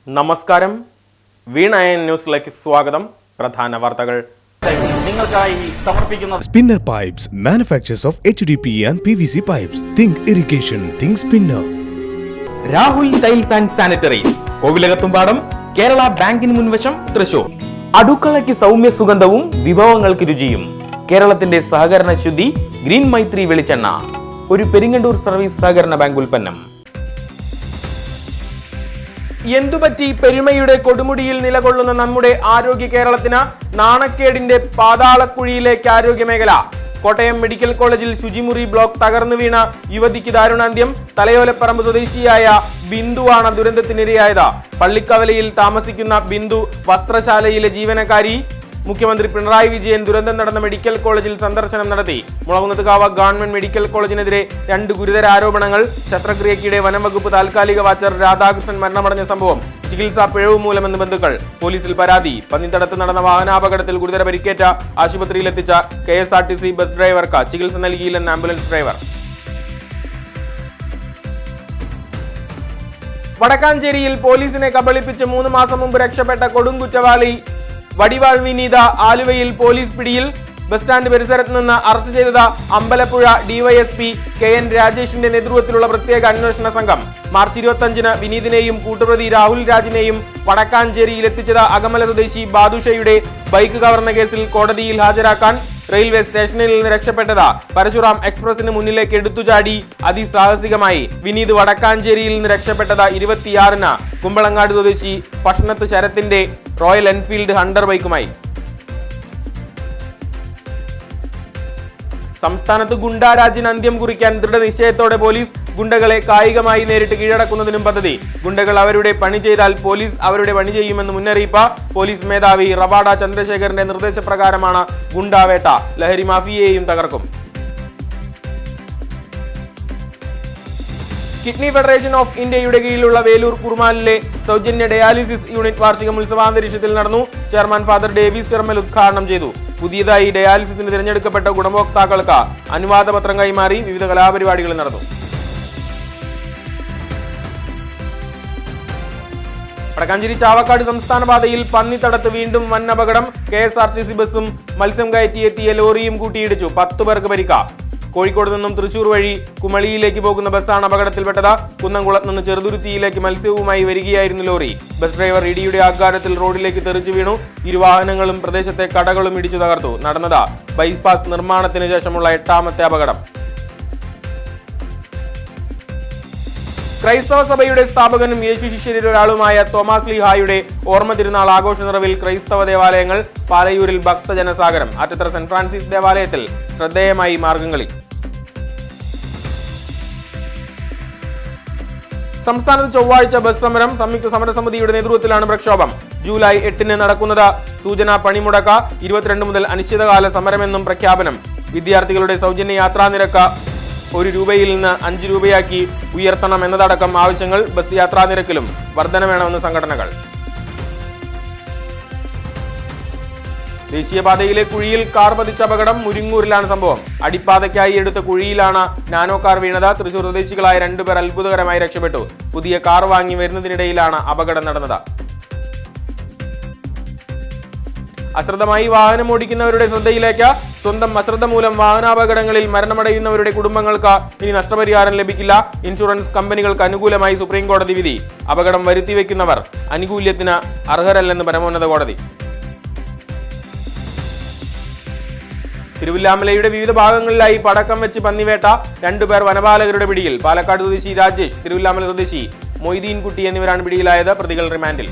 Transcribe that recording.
നമസ്കാരം, വീണയൻ ന്യൂസിലേക്ക് സ്വാഗതം. പ്രധാന വാർത്തകൾ നിങ്ങൾക്കായി സമർപ്പിക്കുന്ന Spinner Pipes manufacturers of HDPE and PVC pipes. Think irrigation, think spinner. Rahul tiles and sanitaries, Kovilakathumpadam, Kerala ബാങ്കിന് മുൻവശം, തൃശൂർ. അടുക്കളയ്ക്ക് സൗമ്യ സുഗന്ധവും വിഭവങ്ങൾക്ക് രുചിയും. കേരളത്തിന്റെ സഹകരണ ശുദ്ധി ഗ്രീൻ മൈത്രി വെളിച്ചെണ്ണ, ഒരു പെരിങ്ങണ്ടൂർ സർവീസ് സഹകരണ ബാങ്ക് ഉൽപ്പന്നം. എന്തുപറ്റി പെരുമയുടെ കൊടുമുടിയിൽ നിലകൊള്ളുന്ന നമ്മുടെ ആരോഗ്യ കേരളത്തിന് നാണക്കേടിന്റെ പാതാളക്കുഴിയിലേക്ക് ആരോഗ്യമേഖല. കോട്ടയം മെഡിക്കൽ കോളേജിൽ ശുചിമുറി ബ്ലോക്ക് തകർന്നു വീണ യുവതിക്ക് ദാരുണാന്ത്യം. തലയോലപ്പറമ്പ് സ്വദേശിയായ ബിന്ദുവാണ് ദുരന്തത്തിനിരയായത്. പള്ളിക്കവലയിൽ താമസിക്കുന്ന ബിന്ദു വസ്ത്രശാലയിലെ ജീവനക്കാരി. മുഖ്യമന്ത്രി പിണറായി വിജയൻ ദുരന്തം നടന്ന മെഡിക്കൽ കോളേജിൽ സന്ദർശനം നടത്തി. മുളകുന്നത്തുകാവ് ഗവൺമെന്റ് മെഡിക്കൽ കോളേജിനെതിരെ 2 ഗുരുതര ആരോപണങ്ങൾ. ശസ്ത്രക്രിയക്കിടെ വനംവകുപ്പ് താൽക്കാലിക വാച്ചർ രാധാകൃഷ്ണൻ മരണമടഞ്ഞ സംഭവം ചികിത്സാ പിഴവ് മൂലമെന്ന് ബന്ധുക്കൾ. പോലീസിൽ പരാതി. പന്നിത്തടത്ത് നടന്ന വാഹനാപകടത്തിൽ ഗുരുതര പരിക്കേറ്റ ആശുപത്രിയിലെത്തിച്ച KSRTC ബസ് ഡ്രൈവർക്ക് ചികിത്സ നൽകിയില്ലെന്ന് ആംബുലൻസ് ഡ്രൈവർ. വടക്കാഞ്ചേരിയിൽ പോലീസിനെ കബളിപ്പിച്ച് 3 മാസം മുമ്പ് രക്ഷപ്പെട്ട കൊടുങ്കുറ്റവാളി വടിവാൾ വിനീത ആലുവയിൽ പോലീസ് പിടിയിൽ. ബസ് സ്റ്റാൻഡ് പരിസരത്ത് നിന്ന് അറസ്റ്റ് ചെയ്തത് അമ്പലപ്പുഴ DYSP KN രാജേഷിന്റെ നേതൃത്വത്തിലുള്ള പ്രത്യേക അന്വേഷണ സംഘം. മാർച്ച് 25-ന് വിനീതിനെയും കൂട്ടുപ്രതി രാഹുൽ രാജിനെയും വടക്കാഞ്ചേരിയിൽ എത്തിച്ചത് അകമല സ്വദേശി ബാദുഷയുടെ ബൈക്ക് കവർന്ന കേസിൽ കോടതിയിൽ ഹാജരാക്കാൻ. റെയിൽവേ സ്റ്റേഷനിൽ നിന്ന് രക്ഷപ്പെട്ടത് പരശുറാം എക്സ്പ്രസിന് മുന്നിലേക്ക് എടുത്തുചാടി അതിസാഹസികമായി. വിനീത് വടക്കാഞ്ചേരിയിൽ നിന്ന് രക്ഷപ്പെട്ടത് 26-ന് കുമ്പളങ്ങാട് സ്വദേശി പഷ്ണത്ത് ശരത്തിന്റെ റോയൽ എൻഫീൽഡ് ഹണ്ടർ ബൈക്കുമായി. സംസ്ഥാനത്ത് ഗുണ്ടാരാജിന് അന്ത്യം കുറിക്കാൻ ദൃഢനിശ്ചയത്തോടെ പോലീസ്. ഗുണ്ടകളെ കായികമായി നേരിട്ട് കീഴടക്കുന്നതിനും പദ്ധതി. ഗുണ്ടകൾ അവരുടെ പണി ചെയ്താൽ പോലീസ് അവരുടെ പണി ചെയ്യുമെന്ന് മുന്നറിയിപ്പ്. പോലീസ് മേധാവി റവാഡ ചന്ദ്രശേഖരന്റെ നിർദ്ദേശപ്രകാരമാണ് ഗുണ്ടാവേട്ട. ലഹരി മാഫിയയെയും തകർക്കും. കിഡ്നി ഫെഡറേഷൻ ഓഫ് ഇന്ത്യയുടെ കീഴിലുള്ള വേലൂർ കുറുമാലിലെ സൗജന്യ ഡയാലിസിസ് യൂണിറ്റ് വാർഷികം ഉത്സവാന്തരീക്ഷത്തിൽ നടന്നു. ചെയർമാൻ ഫാദർ ഡേവിസ് ചെർമൽ ഉദ്ഘാടനം ചെയ്തു. പുതിയതായി ഡയാലിസിസിന് തിരഞ്ഞെടുക്കപ്പെട്ട ഗുണഭോക്താക്കൾക്ക് അനുവാദ പത്രം കൈമാറി. വിവിധ കലാപരിപാടികൾ നടന്നു. വടക്കാഞ്ചേരി ചാവക്കാട് സംസ്ഥാന പാതയിൽ പന്നിത്തടത്ത് വീണ്ടും വൻ അപകടം. KSRTC ബസ്സും മത്സ്യം കയറ്റിയെത്തിയ ലോറിയും കൂട്ടിയിടിച്ചു. 10 പേർക്ക് പരിക്ക്. കോഴിക്കോട് നിന്നും തൃശൂർ വഴി കുമളിയിലേക്ക് പോകുന്ന ബസ്സാണ് അപകടത്തിൽപ്പെട്ടത്. കുന്നംകുളത്ത് നിന്ന് ചെറുതുരുത്തിയിലേക്ക് മത്സ്യവുമായി വരികയായിരുന്നു ലോറി. ബസ് ഡ്രൈവർ ഇടിയുടെ ആഘാതത്തിൽ റോഡിലേക്ക് തെറിച്ചു വീണു. ഇരുവാഹനങ്ങളും പ്രദേശത്തെ കടകളും ഇടിച്ചു തകർത്തു. നടന്നത് ബൈപ്പാസ് നിർമ്മാണത്തിന് ശേഷമുള്ള 8ാമത്തെ അപകടം. ക്രൈസ്തവ സഭയുടെ സ്ഥാപകനും യേശു ശിഷ്യരിൽ ഒരാളുമായ തോമസ് ലീഹായുടെ ഓർമ്മ തിരുനാൾ ആഘോഷ നിറവിൽ ക്രൈസ്തവ ദേവാലയങ്ങൾ. പാലയൂരിൽ ഭക്തജനസാഗരം. ആറ്റത്തറ സെന്റ് ഫ്രാൻസിസ് ദേവാലയത്തിൽ ശ്രദ്ധേയമായി മാർഗംകളി. സംസ്ഥാനത്ത് ചൊവ്വാഴ്ച ബസ് സമരം. സംയുക്ത സമരസമിതിയുടെ നേതൃത്വത്തിലാണ് പ്രക്ഷോഭം. ജൂലൈ 8-ന് നടക്കുന്നത്. സൂചന പണിമുടക്ക. 22 മുതൽ അനിശ്ചിതകാല സമരമെന്നും പ്രഖ്യാപനം. വിദ്യാർത്ഥികളുടെ സൗജന്യ യാത്രാ നിരക്ക് 1 രൂപയിൽ നിന്ന് 5 രൂപയാക്കി ഉയർത്തണം എന്നതടക്കം ആവശ്യങ്ങൾ. ബസ് യാത്രാ നിരക്കിലും വർധന വേണമെന്ന് സംഘടനകൾ. ദേശീയപാതയിലെ കുഴിയിൽ കാർ പതിച്ച അപകടം. മുരിങ്ങൂരിലാണ് സംഭവം. അടിപ്പാതയ്ക്കായി എടുത്ത കുഴിയിലാണ് നാനോ കാർ വീണത്. തൃശൂർ സ്വദേശികളായ 2 പേർ അത്ഭുതകരമായി രക്ഷപ്പെട്ടു. പുതിയ കാർ വാങ്ങി വരുന്നതിനിടയിലാണ് അപകടം നടന്നത്. അശ്രദ്ധമായി വാഹനം ഓടിക്കുന്നവരുടെ ശ്രദ്ധയിലേക്ക്. സ്വന്തം അശ്രദ്ധ മൂലം വാഹനാപകടങ്ങളിൽ മരണമടയുന്നവരുടെ കുടുംബങ്ങൾക്ക് ഇനി നഷ്ടപരിഹാരം ലഭിക്കില്ല. ഇൻഷുറൻസ് കമ്പനികൾക്ക് അനുകൂലമായി സുപ്രീം കോടതി വിധി. അപകടം വരുത്തിവെക്കുന്നവർ ആനുകൂല്യത്തിന് അർഹരല്ലെന്ന് പരമോന്നത കോടതി. തിരുവില്ലാമലയുടെ വിവിധ ഭാഗങ്ങളിലായി പടക്കം വെച്ച് പന്നിവേട്ട. 2 പേർ വനപാലകരുടെ പിടിയിൽ. പാലക്കാട് സ്വദേശി രാജേഷ്, തിരുവില്ലാമല സ്വദേശി മൊയ്തീൻ കുട്ടി എന്നിവരാണ് പിടിയിലായത്. പ്രതികൾ റിമാൻഡിൽ.